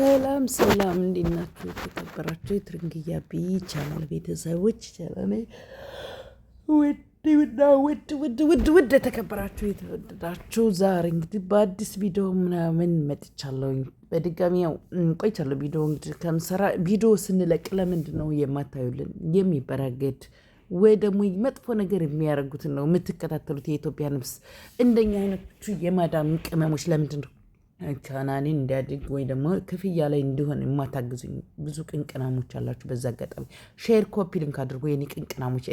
ሰላም ሰላም እንዴት ናችሁ? የተከበራችሁ የትርንግያ ቻናል ቤተሰቦች ቻናል ውድ የተከበራችሁ የተወደዳችሁ ዛሬ እንግዲህ በአዲስ ቪዲዮ ምናምን መጥቻለሁኝ። በድጋሚ ያው ቆይቻለሁ ቪዲዮ እንግዲህ ከምሰራ ቪዲዮ ስንለቅ ለምንድን ነው የማታዩልን? የሚበራገድ ወይ ደግሞ መጥፎ ነገር የሚያደርጉትን ነው የምትከታተሉት? የኢትዮጵያ ነፍስ እንደኛ አይነቱ የማዳም ቅመሞች ለምንድን ነው ቻናሌን እንዲያድግ ወይ ደግሞ ክፍያ ላይ እንዲሆን የማታግዙኝ? ብዙ ቅንቅናሞች አላችሁ። በዛ አጋጣሚ ሼር ኮፒ ሊንክ አድርጎ የኔ ቅንቅናሞች።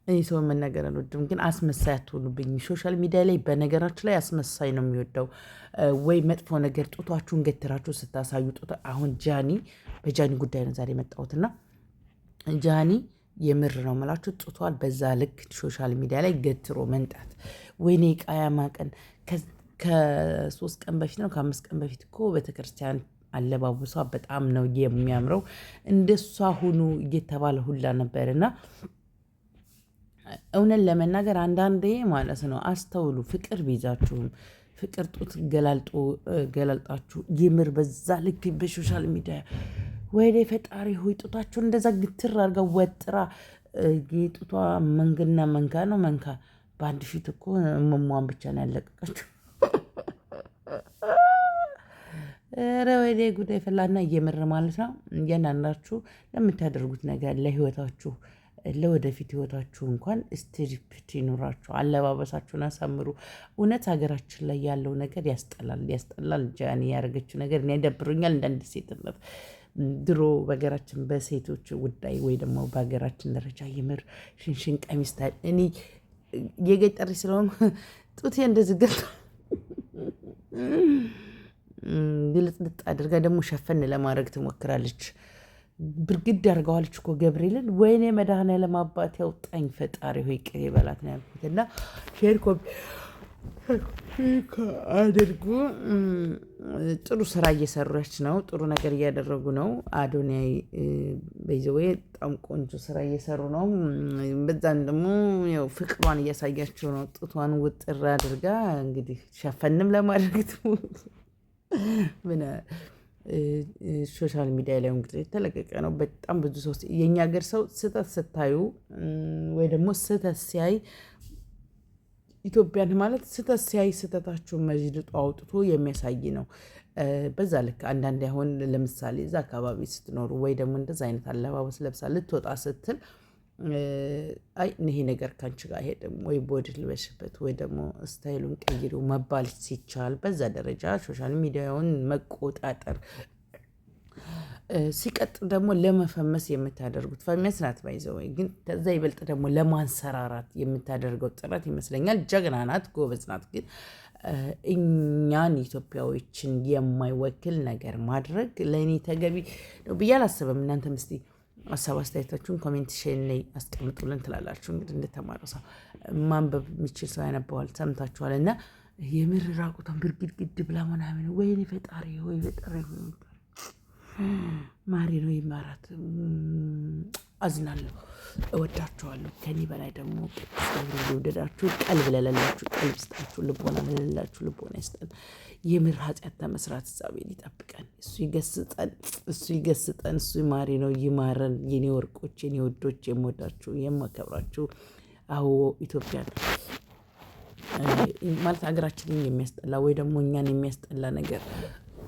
እኔ ሰው መናገር አልወድም፣ ግን አስመሳይ አትሆኑብኝ። ሶሻል ሚዲያ ላይ በነገራችን ላይ አስመሳይ ነው የሚወደው። ወይ መጥፎ ነገር ጡቷችሁን ገትራችሁ ስታሳዩ አሁን በጃኒ ጉዳይ ነው ዛሬ የመጣሁትና ጃኒ የምር ነው የምላችሁ ጡቷል በዛ ልክ ሶሻል ሚዲያ ላይ ገትሮ መንጣት። ወይኔ ቃያማ ቀን ከ3 ቀን በፊት ነው ከ5 ቀን በፊት እኮ ቤተክርስቲያን አለባበሷ በጣም ነው የሚያምረው። እንደሷ ሁኑ እየተባለ ሁላ ነበርና እውነት ለመናገር አንዳንዴ ማለት ነው አስተውሉ። ፍቅር ቢይዛችሁም ፍቅር ጡት ገላልጣችሁ የምር በዛ ልክ በሶሻል ሚዲያ ወይኔ ፈጣሪ ሆይ ጡታችሁን እንደዛ ግትር አድርጋ ወጥራ ጌጡቷ መንግና መንካ በአንድ ፊት እኮ መሟን ብቻ ነው ያለቀቀችው። ኧረ ወይኔ ጉዳይ ፈላና እየምር ማለት ነው። እያንዳንዳችሁ ለምታደርጉት ነገር ለህይወታችሁ ለወደፊት ህይወታችሁ እንኳን ስትሪፕት ይኑራችሁ። አለባበሳችሁን አሳምሩ። እውነት ሀገራችን ላይ ያለው ነገር ያስጠላል። ጃኒ ያደረገችው ነገር እኔ ያደብሩኛል። እንዳንድ ሴትነት ድሮ በሀገራችን በሴቶች ጉዳይ ወይ ደግሞ በሀገራችን ደረጃ የምር ሽንሽን ቀሚስ እኔ የገጠሪ ስለሆነ ጡቴ እንደዚህ ግልጥልጥ አድርጋ ደግሞ ሸፈን ለማድረግ ትሞክራለች። ብርግድ አድርገዋለች እኮ ገብርኤልን። ወይኔ መድኃኒዓለም አባት ያውጣኝ ፈጣሪ ሆይ ቅር ይበላት ነው ያልኩት። እና ሼር ኮፒ አድርጉ። ጥሩ ስራ እየሰራች ነው። ጥሩ ነገር እያደረጉ ነው። አዶናይ በይዘወይ በጣም ቆንጆ ስራ እየሰሩ ነው። በዛን ደግሞ ያው ፍቅሯን እያሳያቸው ነው። ጡቷን ውጥር አድርጋ እንግዲህ ሸፈንም ለማድረግ ምን ሶሻል ሚዲያ ላይ እንግዲህ የተለቀቀ ነው። በጣም ብዙ ሰው የኛ ሀገር ሰው ስህተት ስታዩ ወይ ደግሞ ስህተት ሲያይ ኢትዮጵያን ማለት ስህተት ሲያይ ስህተታችሁን መጅልጦ አውጥቶ የሚያሳይ ነው። በዛ ልክ አንዳንዴ አሁን ለምሳሌ እዛ አካባቢ ስትኖሩ ወይ ደግሞ እንደዛ አይነት አለባበስ ለብሳ ልትወጣ ስትል አይ ይሄ ነገር ካንቺ ጋር አይሄድም ወይ ቦዲ ልበሽበት ወይ ደግሞ ስታይሉን ቀይሩ መባል ሲቻል በዛ ደረጃ ሶሻል ሚዲያውን መቆጣጠር። ሲቀጥል ደግሞ ለመፈመስ የምታደርጉት ፈመስ ናት ባይዘው፣ ግን ከዛ ይበልጥ ደግሞ ለማንሰራራት የምታደርገው ጥረት ይመስለኛል። ጀግና ናት፣ ጎበዝ ናት። ግን እኛን ኢትዮጵያዎችን የማይወክል ነገር ማድረግ ለእኔ ተገቢ ነው ብዬ አላስብም። እናንተም እስቲ ሀሳብ አስተያየታችሁን ኮሜንት ሼር ላይ አስቀምጡልን ትላላችሁ። እንግዲህ እንደተማረ ሰው ማንበብ የሚችል ሰው ያነባዋል፣ ሰምታችኋል። እና የምር ራቁቷን ብርግድግድ ብላ ምናምን ወይኔ ፈጣሪ ሆይ ማሪ ነው ይማራት። አዝናለሁ፣ እወዳችኋለሁ። ከኔ በላይ ደግሞ ወደዳችሁ ቀልብ ለሌላችሁ ቀልብ ስጣችሁ፣ ልቦና ለሌላችሁ ልቦና ይስጠን። የምር ኃጢአት ተመስራት እግዚአብሔር ይጠብቀን፣ እሱ ይገስጠን። እሱ ማሪ ነው ይማረን። የኔ ወርቆች፣ የኔ ወዶች፣ የምወዳችሁ የማከብራችሁ። አዎ ኢትዮጵያን ማለት ሀገራችንን የሚያስጠላ ወይ ደግሞ እኛን የሚያስጠላ ነገር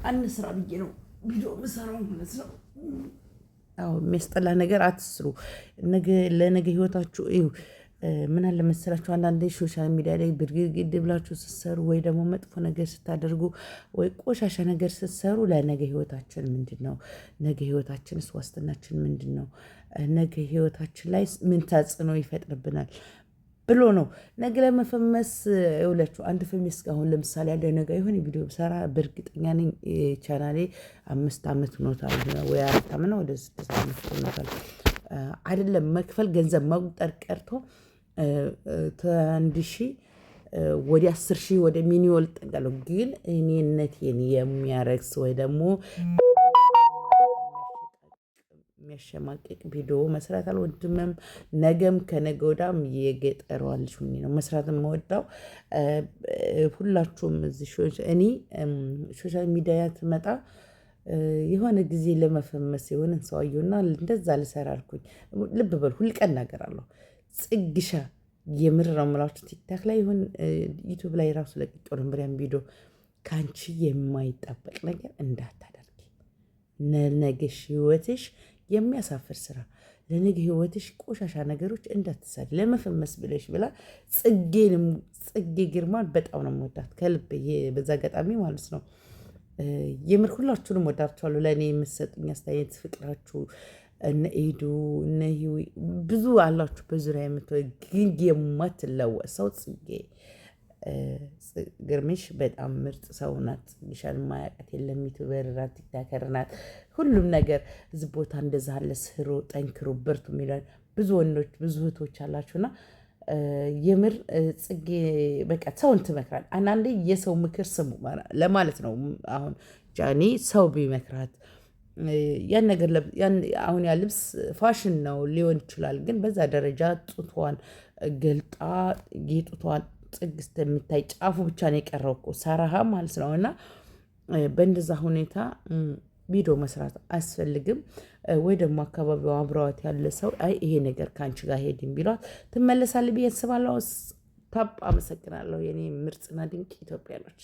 አንስራ ብዬ ነው ቪዲዮ ምሰራው ማለት ነው። አዎ የሚያስጠላ ነገር አትስሩ። ለነገ ህይወታችሁ ምን አለ መሰላችሁ፣ አንዳንዴ ሶሻል ሚዲያ ላይ ብርግድ ብላችሁ ስትሰሩ ወይ ደግሞ መጥፎ ነገር ስታደርጉ ወይ ቆሻሻ ነገር ስትሰሩ ለነገ ህይወታችን ምንድን ነው? ነገ ህይወታችንስ ዋስትናችን ምንድን ነው? ነገ ህይወታችን ላይ ምን ተጽዕኖ ይፈጥርብናል ብሎ ነው። ነገ ለመፈመስ ይውላችሁ አንድ ፈመስ አሁን ለምሳሌ ያለ ነገ የሆነ ቪዲዮ ሰራ በእርግጠኛ ነኝ ቻናሌ 5 ዓመት ሆኖታል ወይ 4 ዓመት ነው ወደ 6 ዓመት ሆኖታል። አይደለም መክፈል ገንዘብ መቁጠር ቀርቶ ከ1 ሺህ ወደ 10 ሺህ ወደ ሚሊዮን ጠጋለሁ። ግን እኔነቴን የሚያረክስ ወይ ደግሞ የሚያሸማቅቅ ቪዲዮ መስራት አልወድምም። ነገም ከነገ ወዲያም የገጠሯ ልጅ ሆኜ ነው መስራት የምወዳው። ሁላችሁም እዚህ እኔ ሶሻል ሚዲያ ትመጣ የሆነ ጊዜ ለመፈመስ የሆነን ሰው አየሁና እንደዛ ልሰራ አልኩኝ። ልብ በሉ ሁል ቀን እናገራለሁ። ጽግሻ የምር ነው የምላችሁ። ቲክታክ ላይ ይሁን ዩቲዩብ ላይ ራሱ ለቅቄው ነበር ያን ቪዲዮ። ከአንቺ የማይጠበቅ ነገር እንዳታደርጊ፣ ለነገሽ ህይወትሽ የሚያሳፍር ስራ፣ ለነገ ህይወትሽ ቆሻሻ ነገሮች እንዳትሰሪ ለመፈመስ ብለሽ ብላ ጽጌ ግርማን በጣም ነው የምወዳት ከልብ። በዛ አጋጣሚ ማለት ነው የምር ሁላችሁንም ወዳችኋለሁ። ለእኔ የምትሰጡኝ አስተያየት ፍቅራችሁ እነ ኤዱ እነ ህዊ ብዙ አላችሁ በዙሪያ ግን የማትለወጥ ሰው ጽጌ ግርምሽ በጣም ምርጥ ሰው ናት። ጽጌሻን ማያውቃት የለም። ዩቱበር ናት፣ ቲክታከር ናት፣ ሁሉም ነገር እዚህ ቦታ እንደዛ አለ። ስሩ፣ ጠንክሩ፣ በርቱ የሚለን ብዙ ወንዶች ብዙ እህቶች አላችሁና የምር ጽጌ በቃ ሰውን ትመክራል። አንዳንዴ የሰው ምክር ስሙ ለማለት ነው። አሁን ጃኒ ሰው ቢመክራት ያን ነገር አሁን ያ ልብስ ፋሽን ነው ሊሆን ይችላል፣ ግን በዛ ደረጃ ጡቷን ገልጣ ጌጡቷን ጽግስት የምታይ ጫፉ ብቻ ነው የቀረው እኮ ሰራሃ ማለት ነው። እና በእንደዛ ሁኔታ ቪዲዮ መስራት አያስፈልግም። ወይ ደግሞ አካባቢው አብረዋት ያለ ሰው አይ ይሄ ነገር ከአንቺ ጋር ሄድን ቢሏት ትመለሳለች ብዬ አስባለሁ። ታፕ አመሰግናለሁ የኔ ምርጥና ድንቅ ኢትዮጵያኖች።